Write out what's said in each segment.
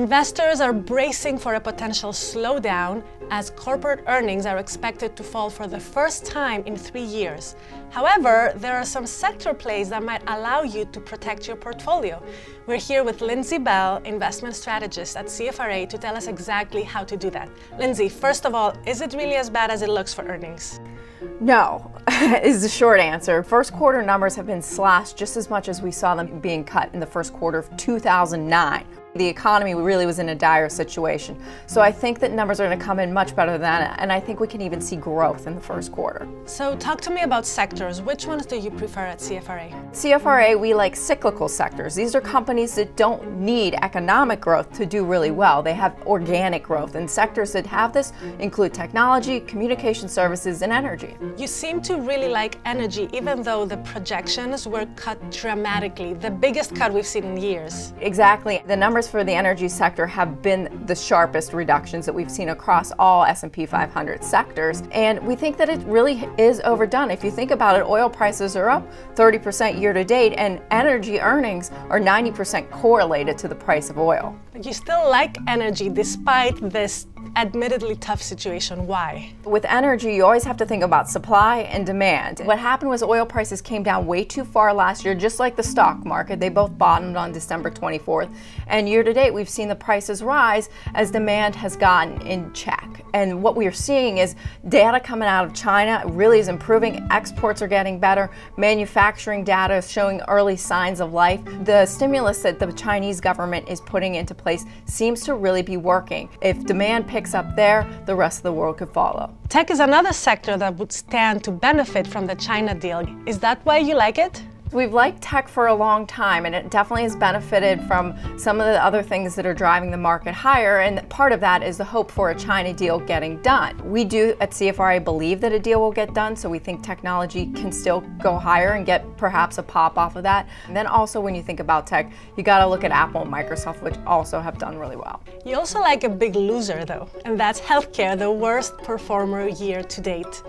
Investors are bracing for a potential slowdown as corporate earnings are expected to fall for the first time in 3 years. However, there are some sector plays that might allow you to protect your portfolio. We're here with Lindsey Bell, investment strategist at CFRA, to tell us exactly how to do that. Lindsey, first of all, is it really as bad as it looks for earnings? No, is the short answer. First quarter numbers have been slashed just as much as we saw them being cut in the first quarter of 2009. The economy really was in a dire situation. So I think that numbers are going to come in much better than that, and I think we can even see growth in the first quarter. So talk to me about sectors. Which ones do you prefer at CFRA? CFRA, we like cyclical sectors. These are companies that don't need economic growth to do really well. They have organic growth, and sectors that have this include technology, communication services, and energy. You seem to really like energy, even though the projections were cut dramatically, the biggest cut we've seen in years. Exactly. The numbers for the energy sector have been the sharpest reductions that we've seen across all S&P 500 sectors, and we think that it really is overdone. If you think about it, oil prices are up 30% year to date, and energy earnings are 90% correlated to the price of oil. But you still like energy despite this admittedly tough situation. Why? With energy, you always have to think about supply and demand. What happened was oil prices came down way too far last year, just like the stock market. They both bottomed on December 24th. And year to date, we've seen the prices rise as demand has gotten in check. And what we are seeing is data coming out of China really is improving. Exports are getting better. Manufacturing data is showing early signs of life. The stimulus that the Chinese government is putting into place seems to really be working. If demand picks up there, the rest of the world could follow. Tech is another sector that would stand to benefit from the China deal. Is that why you like it? We've liked tech for a long time, and it definitely has benefited from some of the other things that are driving the market higher, and part of that is the hope for a China deal getting done. We do at CFRA believe that a deal will get done, so we think technology can still go higher and get perhaps a pop off of that. And then also when you think about tech, you got to look at Apple and Microsoft, which also have done really well. You also like a big loser though, and that's healthcare, the worst performer year to date.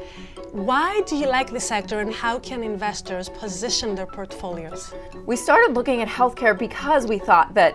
Why do you like this sector, and how can investors position their portfolios? We started looking at healthcare because we thought that,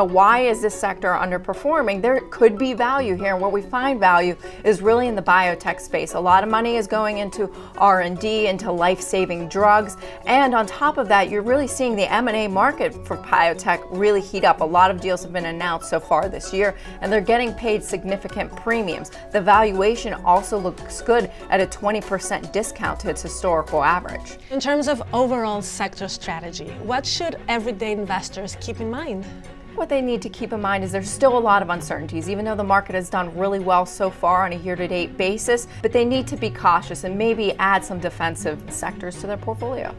why is this sector underperforming? There could be value here, and where we find value is really in the biotech space. A lot of money is going into R&D, into life-saving drugs, and on top of that, you're really seeing the M&A market for biotech really heat up. A lot of deals have been announced so far this year, and they're getting paid significant premiums. The valuation also looks good at a 20% discount to its historical average. In terms of overall sector strategy, what should everyday investors keep in mind? What they need to keep in mind is there's still a lot of uncertainties, even though the market has done really well so far on a year-to-date basis, but they need to be cautious and maybe add some defensive sectors to their portfolio.